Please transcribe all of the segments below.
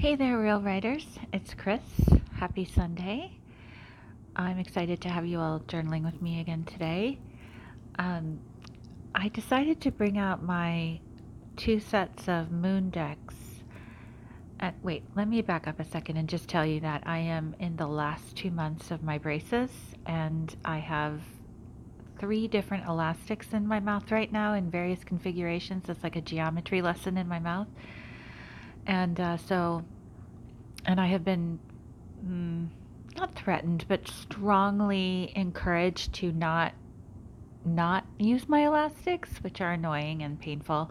Hey there, Real Writers. It's Chris. Happy Sunday. I'm excited to have you all journaling with me again today. Um, I decided to bring out my two sets of moon decks. Wait, let me back up a second and just tell you that I am in the last 2 months of my braces, and I have 3 different elastics in my mouth right now in various configurations. It's like a geometry lesson in my mouth. And and I have been not threatened, but strongly encouraged to not use my elastics, which are annoying and painful.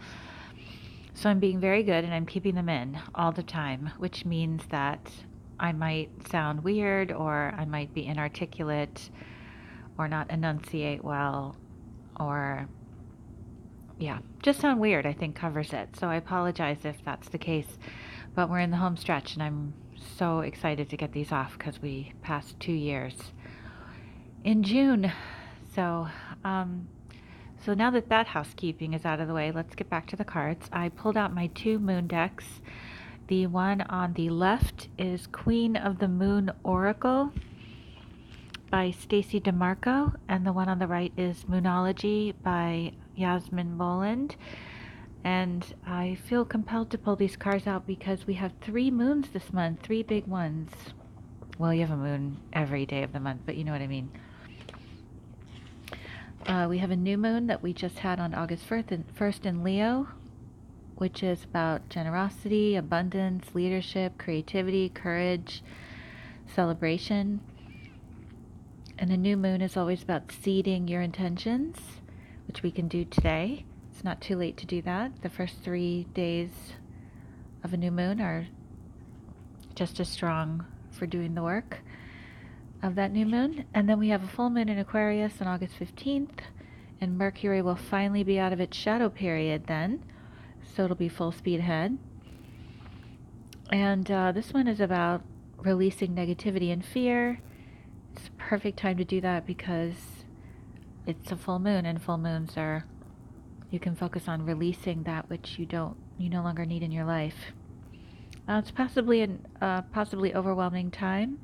So I'm being very good and I'm keeping them in all the time, which means that I might sound weird or I might be inarticulate or not enunciate well or just sound weird, I think covers it. So I apologize if that's the case, but we're in the home stretch and I'm so excited to get these off because we passed 2 years in June. So, so now that housekeeping is out of the way, let's get back to the cards. I pulled out my 2 moon decks. The one on the left is Queen of the Moon Oracle by Stacey Demarco, and the one on the right is Moonology by Yasmin, Boland. And I feel compelled to pull these cards out because we have 3 moons this month, 3 big ones. Well, you have a moon every day of the month, but you know what I mean. We have a new moon that we just had on August 1st in Leo, which is about generosity, abundance, leadership, creativity, courage, celebration. And a new moon is always about seeding your intentions, which we can do today. It's not too late to do that. The first 3 days of a new moon are just as strong for doing the work of that new moon. And then we have a full moon in Aquarius on August 15th, and Mercury will finally be out of its shadow period then, so it'll be full speed ahead. And this one is about releasing negativity and fear. It's a perfect time to do that because it's a full moon, and full moons are, you can focus on releasing that which you no longer need in your life. It's possibly a possibly overwhelming time,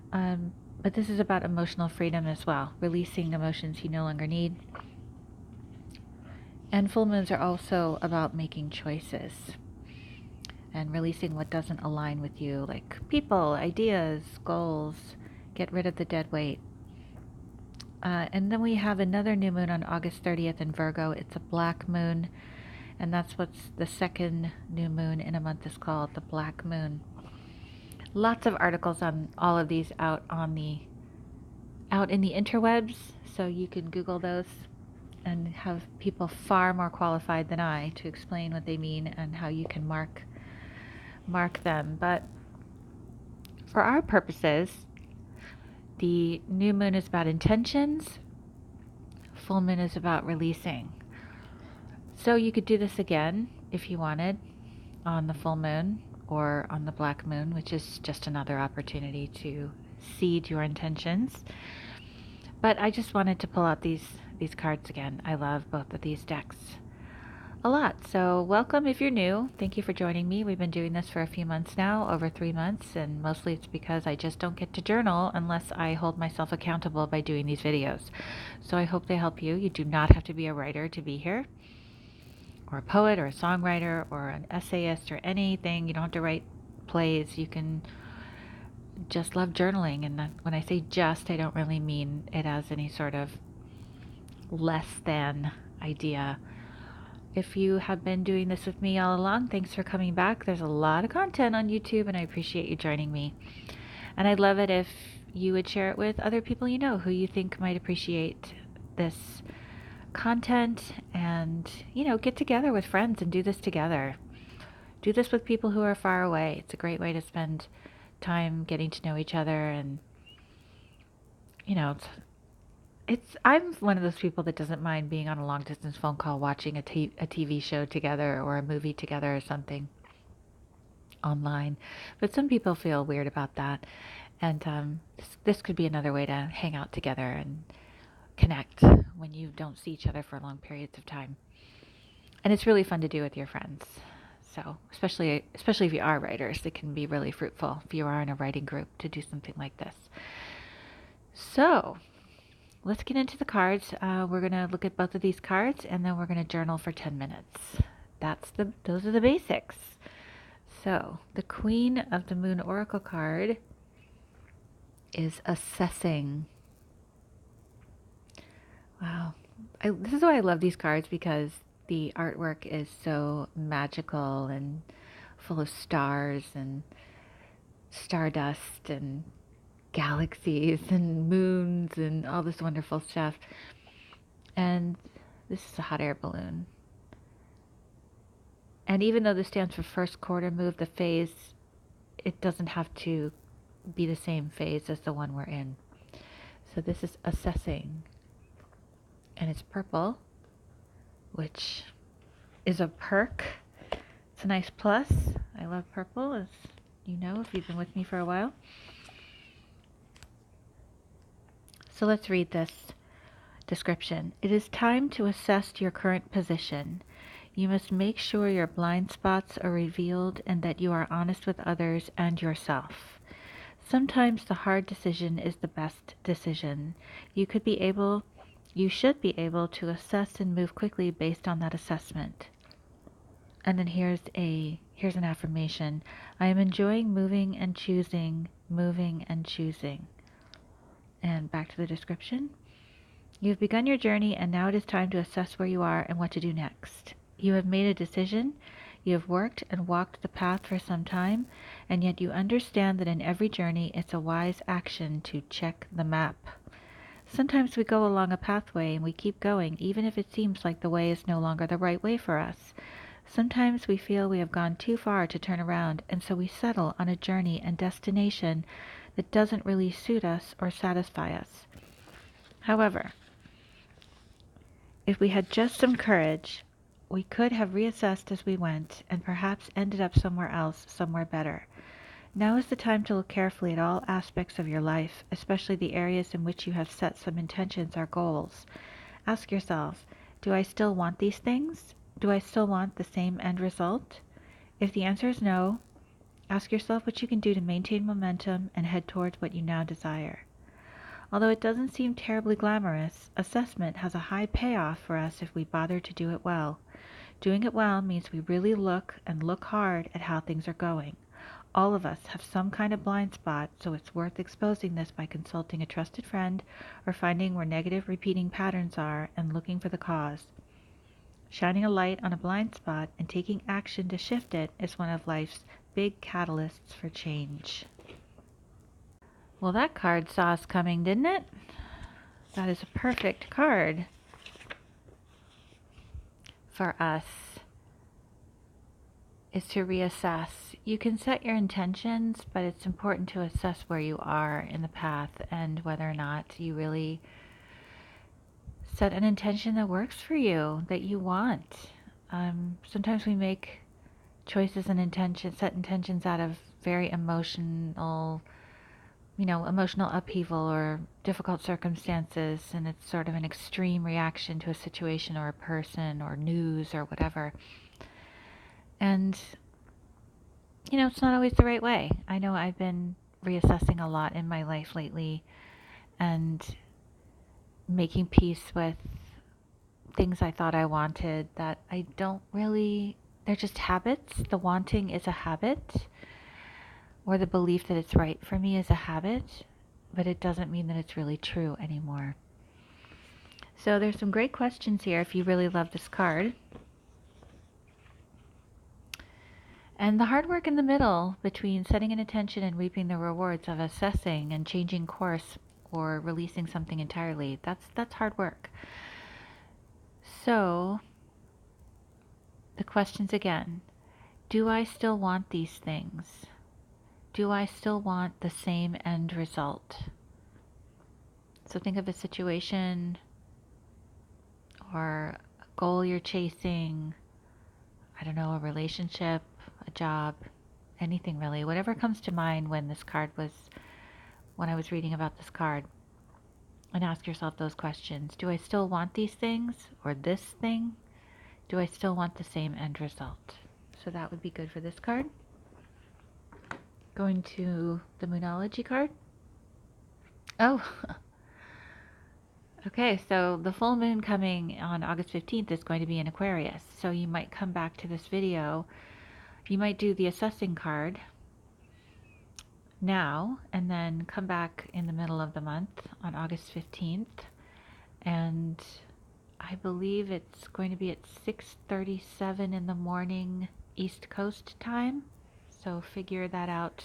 but this is about emotional freedom as well, releasing emotions you no longer need. And full moons are also about making choices and releasing what doesn't align with you, like people, ideas, goals. Get rid of the dead weight. And then we have another new moon on August 30th in Virgo. It's a black moon, and that's what's the second new moon in a month is called, the black moon. Lots of articles on all of these out in the interwebs, so you can Google those and have people far more qualified than I to explain what they mean and how you can mark them. But for our purposes, the new moon is about intentions. Full moon is about releasing. So you could do this again if you wanted on the full moon or on the black moon, which is just another opportunity to seed your intentions. But I just wanted to pull out these cards again. I love both of these decks a lot. So welcome if you're new. Thank you for joining me. We've been doing this for a few months now, over 3 months, and mostly it's because I just don't get to journal unless I hold myself accountable by doing these videos. So I hope they help you. You do not have to be a writer to be here, or a poet or a songwriter or an essayist or anything. You don't have to write plays. You can just love journaling. And when I say just, I don't really mean it as any sort of less than idea. If you have been doing this with me all along, thanks for coming back. There's a lot of content on YouTube, and I appreciate you joining me. And I'd love it if you would share it with other people you know who you think might appreciate this content, and get together with friends and do this together. Do this with people who are far away. It's a great way to spend time getting to know each other, and I'm one of those people that doesn't mind being on a long distance phone call watching a TV show together or a movie together or something online. But some people feel weird about that, and this could be another way to hang out together and connect when you don't see each other for long periods of time. And it's really fun to do with your friends. So especially if you are writers, it can be really fruitful if you are in a writing group to do something like this. So let's get into the cards. We're going to look at both of these cards, and then we're going to journal for 10 minutes. Those are the basics. So the Queen of the Moon Oracle card is assessing. Wow. This is why I love these cards, because the artwork is so magical and full of stars and stardust and galaxies and moons and all this wonderful stuff. And this is a hot air balloon. And even though this stands for first quarter move, the phase, it doesn't have to be the same phase as the one we're in. So this is assessing. And it's purple, which is a perk. It's a nice plus. I love purple, as you know if you've been with me for a while. So let's read this description. It is time to assess your current position. You must make sure your blind spots are revealed and that you are honest with others and yourself. Sometimes the hard decision is the best decision. You should be able to assess and move quickly based on that assessment. And then here's an affirmation. I am enjoying moving and choosing, moving and choosing. And back to the description. You have begun your journey, and now it is time to assess where you are and what to do next. You have made a decision. You have worked and walked the path for some time, and yet you understand that in every journey it's a wise action to check the map. Sometimes we go along a pathway and we keep going, even if it seems like the way is no longer the right way for us. Sometimes we feel we have gone too far to turn around, and so we settle on a journey and destination that doesn't really suit us or satisfy us. However, if we had just some courage, we could have reassessed as we went and perhaps ended up somewhere else, somewhere better. Now is the time to look carefully at all aspects of your life, especially the areas in which you have set some intentions or goals. Ask yourself, do I still want these things? Do I still want the same end result? If the answer is no, ask yourself what you can do to maintain momentum and head towards what you now desire. Although it doesn't seem terribly glamorous, assessment has a high payoff for us if we bother to do it well. Doing it well means we really look hard at how things are going. All of us have some kind of blind spot, so it's worth exposing this by consulting a trusted friend or finding where negative repeating patterns are and looking for the cause. Shining a light on a blind spot and taking action to shift it is one of life's big catalysts for change. Well, that card saw us coming, didn't it? That is a perfect card for us, is to reassess. You can set your intentions, but it's important to assess where you are in the path and whether or not you really set an intention that works for you, that you want. Sometimes we make choices and set intentions out of very emotional upheaval or difficult circumstances, and it's sort of an extreme reaction to a situation or a person or news or whatever. And, it's not always the right way. I know I've been reassessing a lot in my life lately and making peace with things I thought I wanted that I don't really, they're just habits. The wanting is a habit, or the belief that it's right for me is a habit, but it doesn't mean that it's really true anymore. So there's some great questions here if you really love this card. And the hard work in the middle between setting an intention and reaping the rewards of assessing and changing course or releasing something entirely, that's hard work. So the questions again, do I still want these things? Do I still want the same end result? So think of a situation or a goal you're chasing, I don't know, a relationship, a job, anything really, whatever comes to mind when I was reading about this card. And ask yourself those questions. Do I still want these things or this thing? Do I still want the same end result? So that would be good for this card. Going to the Moonology card. Oh, okay, so the full moon coming on August 15th is going to be in Aquarius. So you might come back to this video. You might do the assessing card now and then come back in the middle of the month on August 15th. And I believe it's going to be at 6:37 in the morning East Coast time. So figure that out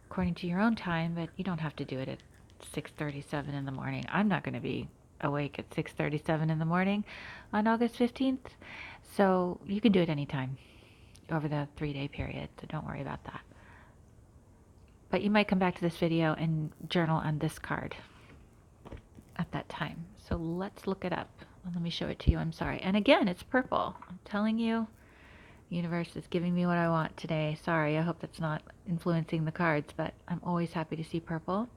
according to your own time, but you don't have to do it at 6:37 in the morning. I'm not going to be awake at 6:37 in the morning on August 15th. So you can do it anytime over the 3-day period. So don't worry about that. But you might come back to this video and journal on this card at that time. So let's look it up. Let me show it to you. I'm sorry. And again, it's purple. I'm telling you, the universe is giving me what I want today. Sorry, I hope that's not influencing the cards, but I'm always happy to see purple.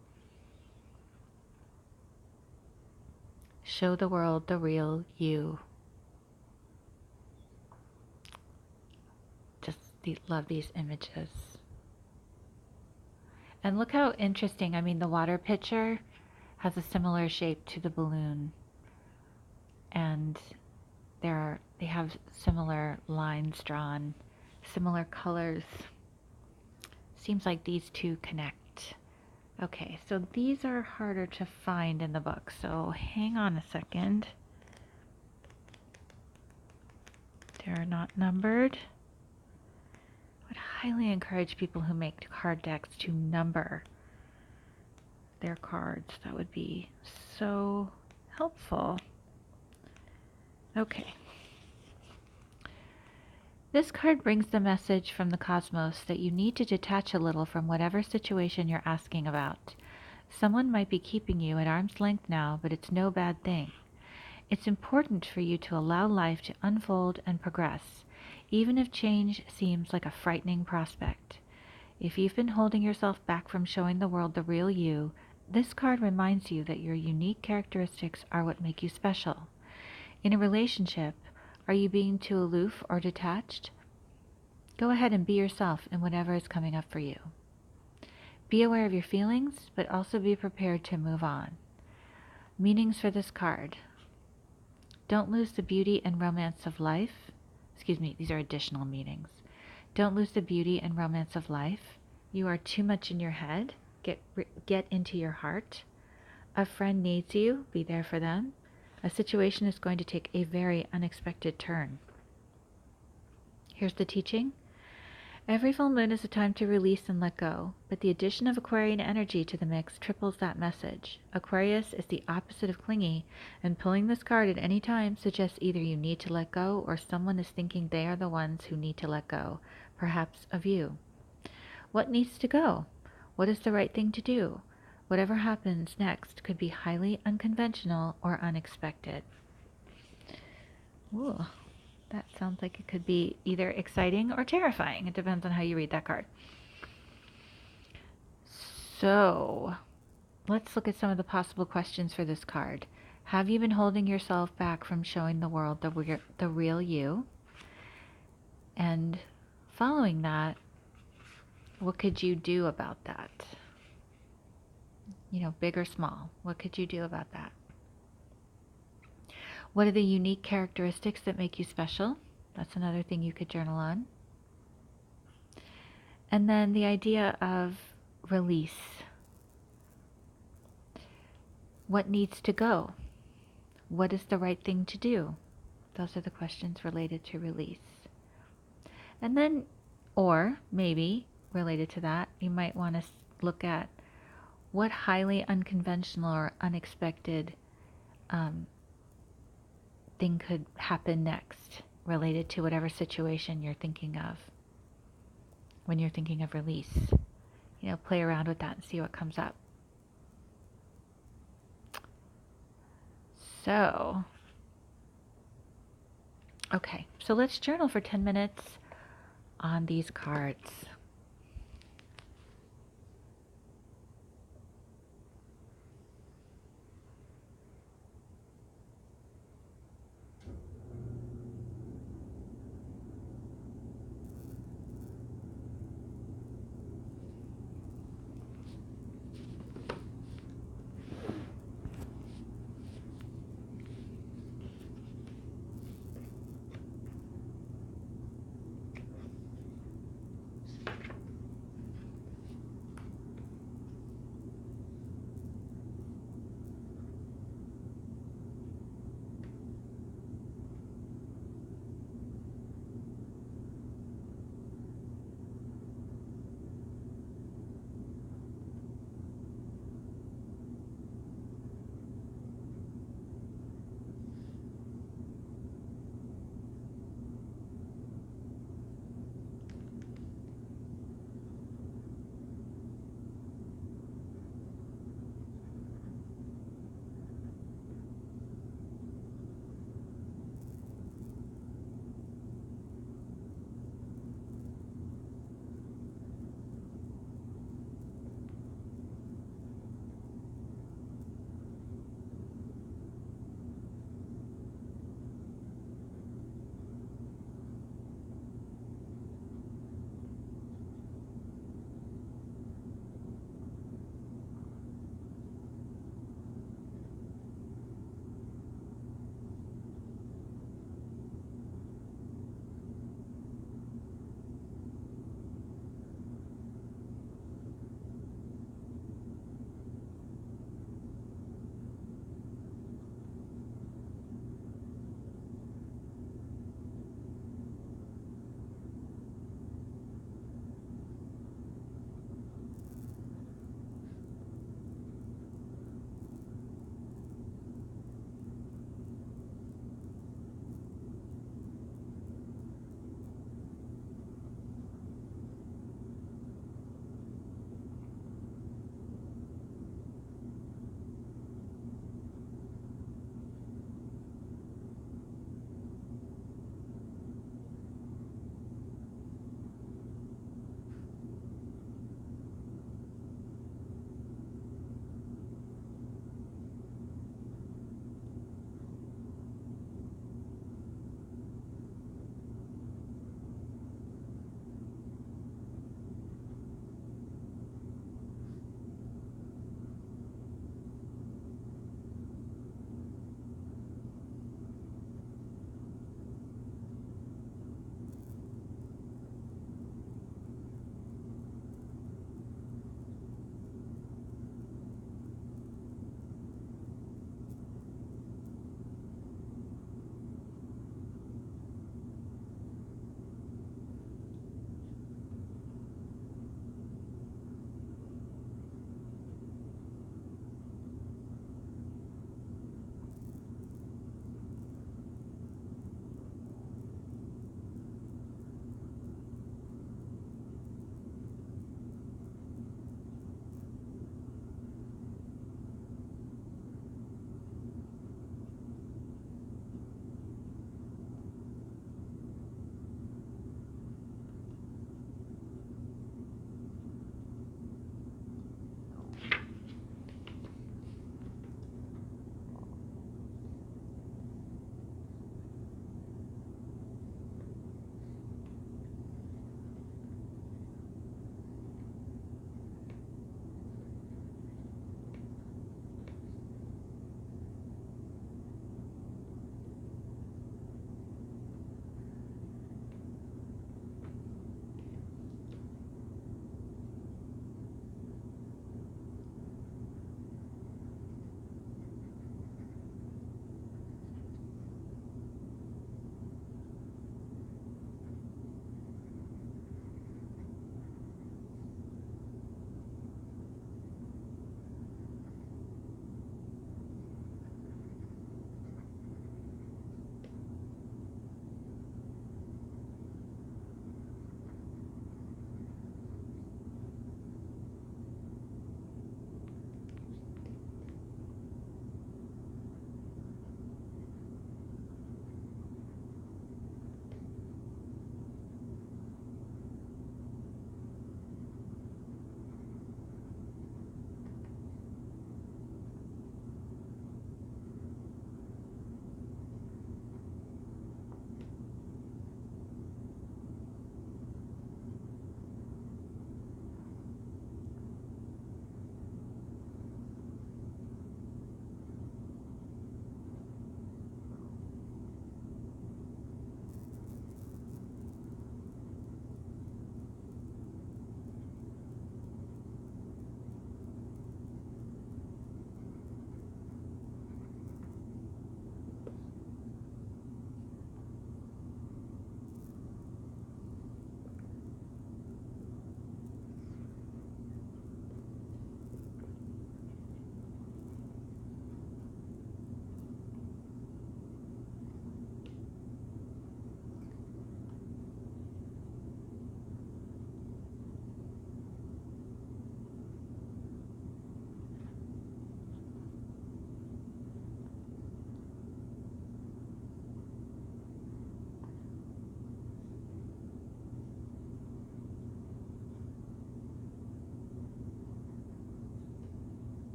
Show the world the real you. Just love these images. And look how interesting. I mean, the water pitcher has a similar shape to the balloon. And they have similar lines drawn, similar colors. Seems like these two connect. Okay, so these are harder to find in the book, so hang on a second. They're not numbered. I would highly encourage people who make card decks to number their cards. That would be so helpful. Okay. This card brings the message from the cosmos that you need to detach a little from whatever situation you're asking about. Someone might be keeping you at arm's length now, but it's no bad thing. It's important for you to allow life to unfold and progress, even if change seems like a frightening prospect. If you've been holding yourself back from showing the world the real you, this card reminds you that your unique characteristics are what make you special. In a relationship, are you being too aloof or detached? Go ahead and be yourself in whatever is coming up for you. Be aware of your feelings, but also be prepared to move on. Meanings for this card. Don't lose the beauty and romance of life. Excuse me, these are additional meanings. Don't lose the beauty and romance of life. You are too much in your head. Get into your heart. A friend needs you. Be there for them. A situation is going to take a very unexpected turn. Here's the teaching. Every full moon is a time to release and let go, but the addition of Aquarian energy to the mix triples that message. Aquarius is the opposite of clingy, and pulling this card at any time suggests either you need to let go or someone is thinking they are the ones who need to let go, perhaps of you. What needs to go? What is the right thing to do? Whatever happens next could be highly unconventional or unexpected. Ooh. That sounds like it could be either exciting or terrifying. It depends on how you read that card. So, let's look at some of the possible questions for this card. Have you been holding yourself back from showing the world the real you? And following that, what could you do about that? You know, big or small. What could you do about that? What are the unique characteristics that make you special? That's another thing you could journal on. And then the idea of release. What needs to go? What is the right thing to do? Those are the questions related to release. And then, or maybe related to that, you might want to look at what highly unconventional or unexpected thing could happen next related to whatever situation you're thinking of when you're thinking of release. You know, play around with that and see what comes up. So, okay, so let's journal for 10 minutes on these cards.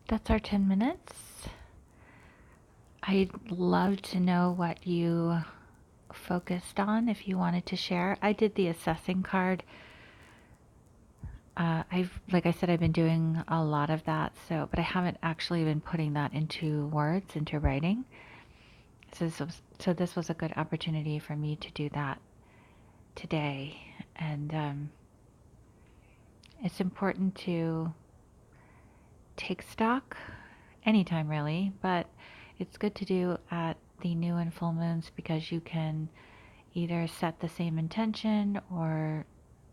that's our 10 minutes. I'd love to know what you focused on if you wanted to share. I did the assessing card. Like I said, I've been doing a lot of that, but I haven't actually been putting that into words, into writing. So this was a good opportunity for me to do that today. And it's important to take stock anytime really, but it's good to do at the new and full moons because you can either set the same intention or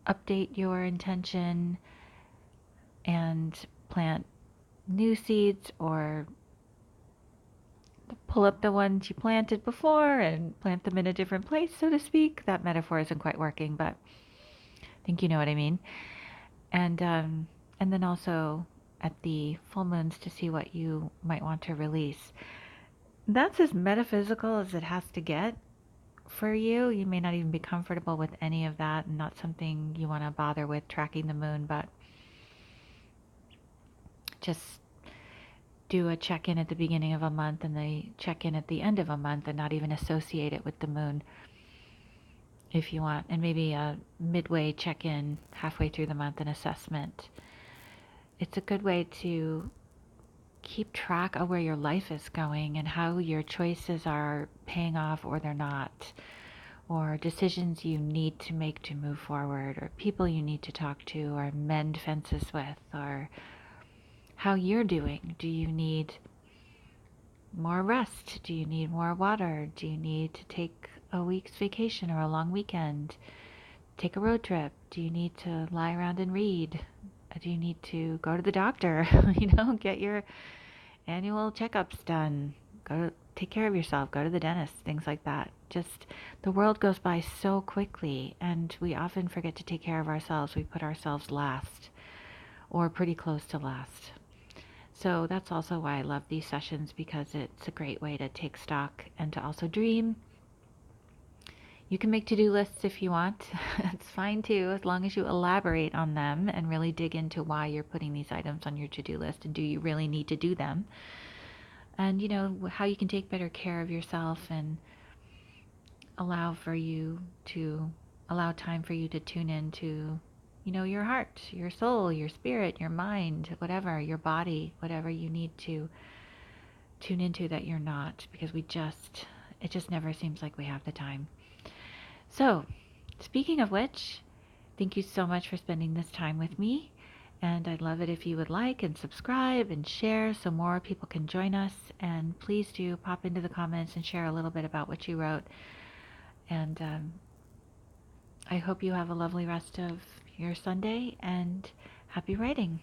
update your intention and plant new seeds, or pull up the ones you planted before and plant them in a different place, so to speak. That metaphor isn't quite working, but I think you know what I mean. And then also at the full moons to see what you might want to release. That's as metaphysical as it has to get for you. You may not even be comfortable with any of that, and not something you want to bother with tracking the moon, but just do a check-in at the beginning of a month and the check-in at the end of a month, and not even associate it with the moon if you want, and maybe a midway check-in halfway through the month, an assessment. It's a good way to keep track of where your life is going and how your choices are paying off or they're not, or decisions you need to make to move forward, or people you need to talk to or mend fences with, or how you're doing. Do you need more rest? Do you need more water? Do you need to take a week's vacation or a long weekend? Take a road trip? Do you need to lie around and read? Do you need to go to the doctor? Get your annual checkups done. Take care of yourself. Go to the dentist. Things like that. Just the world goes by so quickly, and we often forget to take care of ourselves. We put ourselves last, or pretty close to last. So that's also why I love these sessions, because it's a great way to take stock and to also dream. You can make to-do lists if you want. It's fine too, as long as you elaborate on them and really dig into why you're putting these items on your to-do list, and do you really need to do them? And how you can take better care of yourself and allow time for you to tune into your heart, your soul, your spirit, your mind, whatever, your body, whatever you need to tune into that you're not, because it just never seems like we have the time. So, speaking of which, thank you so much for spending this time with me, and I'd love it if you would like and subscribe and share so more people can join us. And please do pop into the comments and share a little bit about what you wrote. And I hope you have a lovely rest of your Sunday, and happy writing.